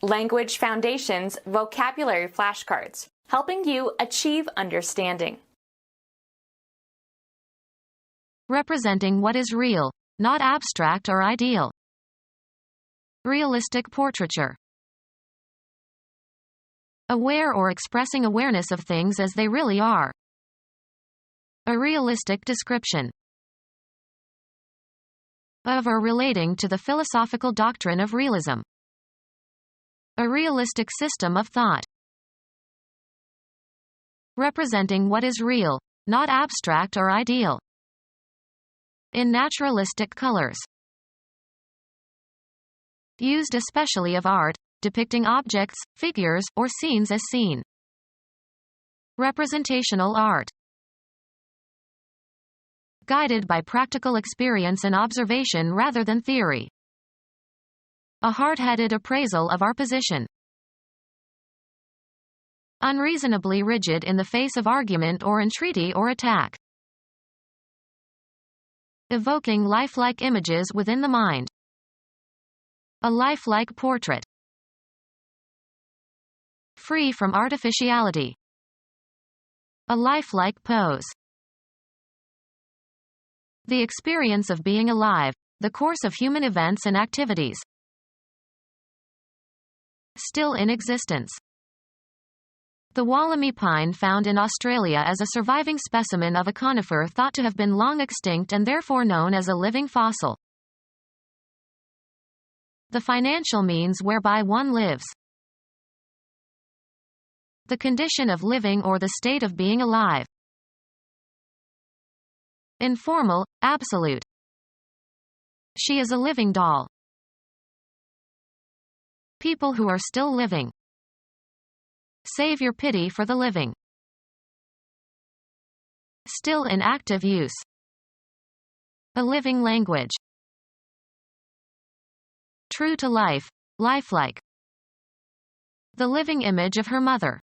Language Foundations Vocabulary Flashcards, helping you achieve understanding. Representing what is real, not abstract or ideal. Realistic portraiture. Aware or expressing awareness of things as they really are. A realistic description of or relating to the philosophical doctrine of realism. A realistic system of thought. Representing what is real, not abstract or ideal. In naturalistic colors. Used especially of art, depicting objects, figures, or scenes as seen. Representational art. Guided by practical experience and observation rather than theory. A hard-headed appraisal of our position. Unreasonably rigid in the face of argument or entreaty or attack. Evoking lifelike images within the mind. A lifelike portrait. Free from artificiality. A lifelike pose. The experience of being alive, the course of human events and activities. Still in existence. The Wollemi pine found in Australia as a surviving specimen of a conifer thought to have been long extinct and therefore known as a living fossil. The financial means whereby one lives. The condition of living or the state of being alive. Informal, absolute. She is a living doll. People who are still living. Save your pity for the living. Still in active use. A living language. True to life, lifelike. The living image of her mother.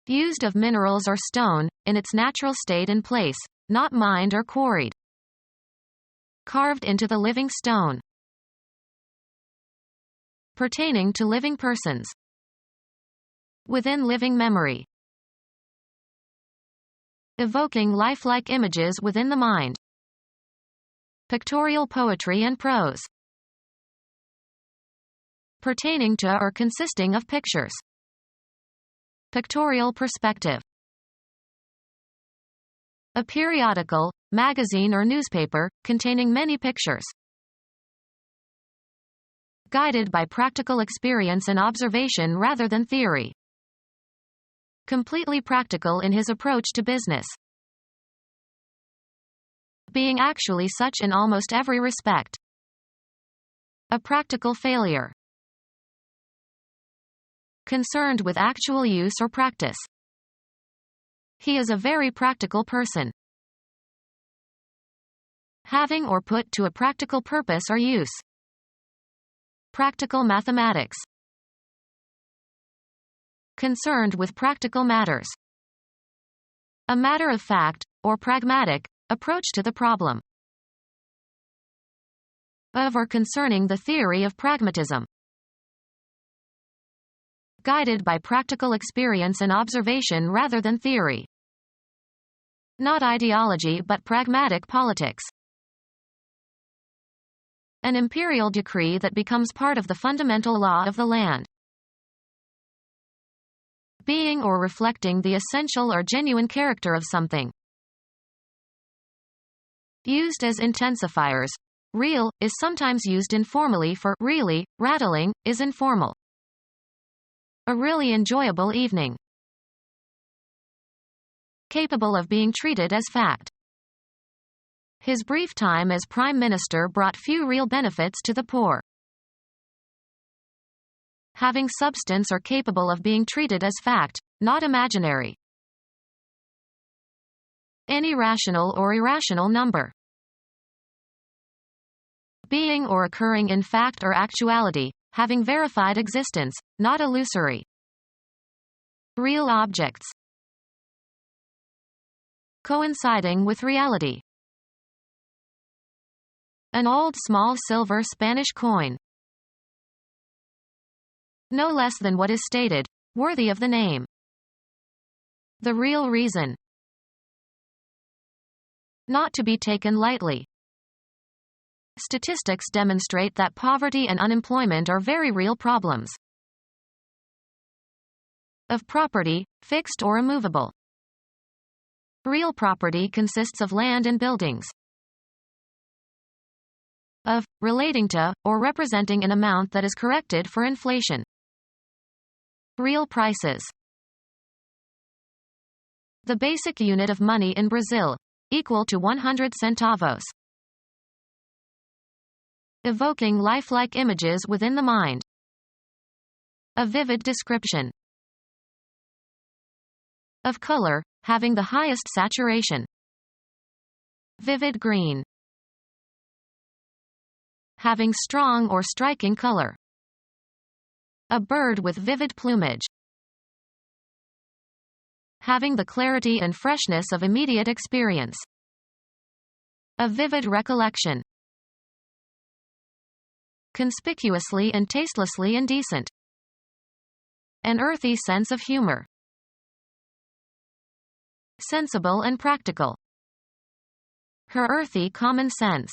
Used of minerals or stone, in its natural state and place, not mined or quarried. Carved into the living stone. Pertaining to living persons. Within living memory. Evoking lifelike images within the mind. Pictorial poetry and prose. Pertaining to or consisting of pictures. Pictorial perspective. A periodical, magazine or newspaper, containing many pictures. Guided by practical experience and observation rather than theory. Completely practical in his approach to business. Being actually such in almost every respect. A practical failure. Concerned with actual use or practice. He is a very practical person. Having or put to a practical purpose or use. Practical mathematics. Concerned with practical matters. A matter of fact, or pragmatic, approach to the problem. Of or concerning the theory of pragmatism. Guided by practical experience and observation rather than theory. Not ideology but pragmatic politics. An imperial decree that becomes part of the fundamental law of the land. Being or reflecting the essential or genuine character of something. Used as intensifiers. Real is sometimes used informally for really, rattling is informal. A really enjoyable evening. Capable of being treated as fact. His brief time as Prime Minister brought few real benefits to the poor. Having substance or capable of being treated as fact, not imaginary. Any rational or irrational number. Being or occurring in fact or actuality, having verified existence, not illusory. Real objects. Coinciding with reality. An old small silver Spanish coin. no less than what is stated, worthy of the name. The real reason. Not to be taken lightly. Statistics demonstrate that poverty and unemployment are very real problems. Of property, fixed or immovable. Real property consists of land and buildings. Of, relating to, or representing an amount that is corrected for inflation. Real prices. The basic unit of money in Brazil, equal to 100 centavos. Evoking lifelike images within the mind. A vivid description. Of color, having the highest saturation. Vivid green. Having strong or striking color. A bird with vivid plumage. Having the clarity and freshness of immediate experience. A vivid recollection. Conspicuously and tastelessly indecent. An earthy sense of humor. Sensible and practical. Her earthy common sense.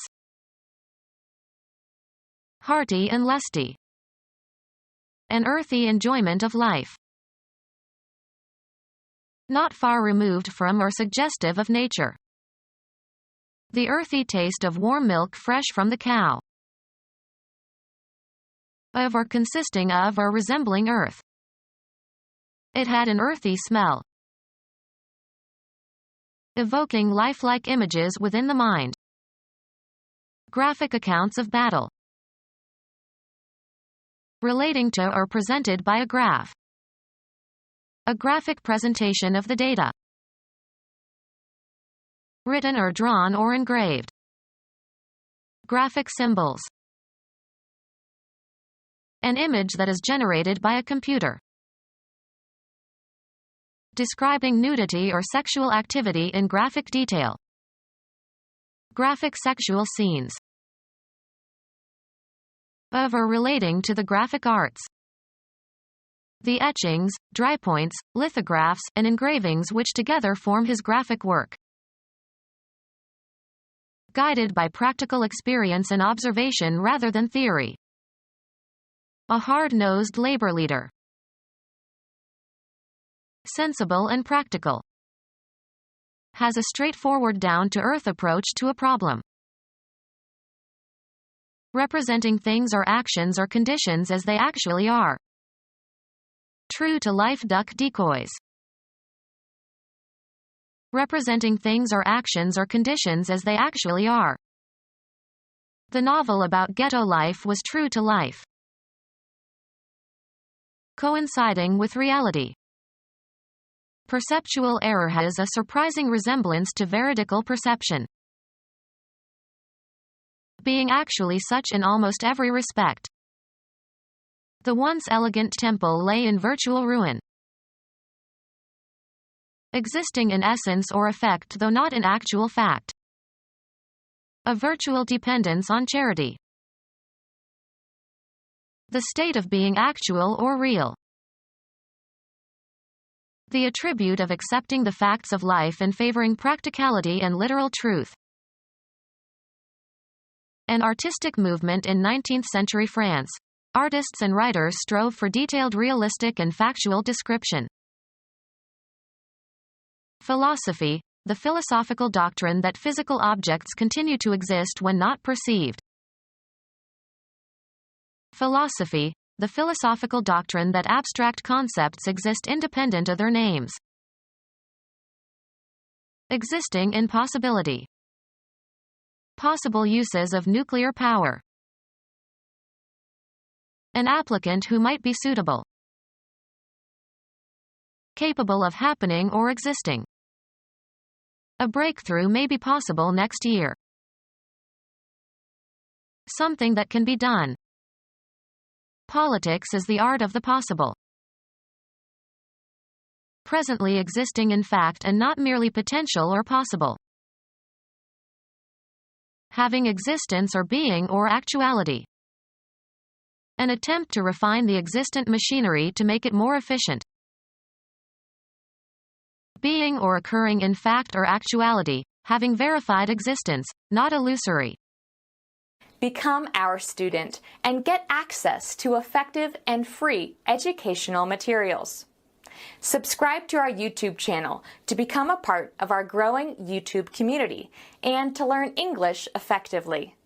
Hearty and lusty. An earthy enjoyment of life. Not far removed from or suggestive of nature. The earthy taste of warm milk fresh from the cow. Of or consisting of or resembling earth. It had an earthy smell. Evoking lifelike images within the mind. Graphic accounts of battle. Relating to or presented by a graph. A graphic presentation of the data. Written or drawn or engraved. Graphic symbols. An image that is generated by a computer. Describing nudity or sexual activity in graphic detail. Graphic sexual scenes. Of or relating to the graphic arts. The etchings, dry points, lithographs, and engravings which together form his graphic work. Guided by practical experience and observation rather than theory. A hard-nosed labor leader. Sensible and practical. Has a straightforward down-to-earth approach to a problem. Representing things or actions or conditions as they actually are. True-to-life duck decoys. Representing things or actions or conditions as they actually are. The novel about ghetto life was true to life. Coinciding with reality. Perceptual error has a surprising resemblance to veridical perception. Being actually such in almost every respect. The once elegant temple lay in virtual ruin. Existing in essence or effect though not in actual fact. A virtual dependence on charity. The state of being actual or real. The attribute of accepting the facts of life and favoring practicality and literal truth. An artistic movement in 19th-century France. Artists and writers strove for detailed realistic and factual description. Philosophy, the philosophical doctrine that physical objects continue to exist when not perceived. Philosophy, the philosophical doctrine that abstract concepts exist independent of their names. Existing in possibility. Possible uses of nuclear power. An applicant who might be suitable. Capable of happening or existing. A breakthrough may be possible next year. Something that can be done. Politics is the art of the possible. Presently existing in fact and not merely potential or possible. Having existence or being or actuality. an attempt to refine the existent machinery to make it more efficient. Being or occurring in fact or actuality, having verified existence, not illusory. Become our student and get access to effective and free educational materials. Subscribe to our YouTube channel to become a part of our growing YouTube community and to learn English effectively.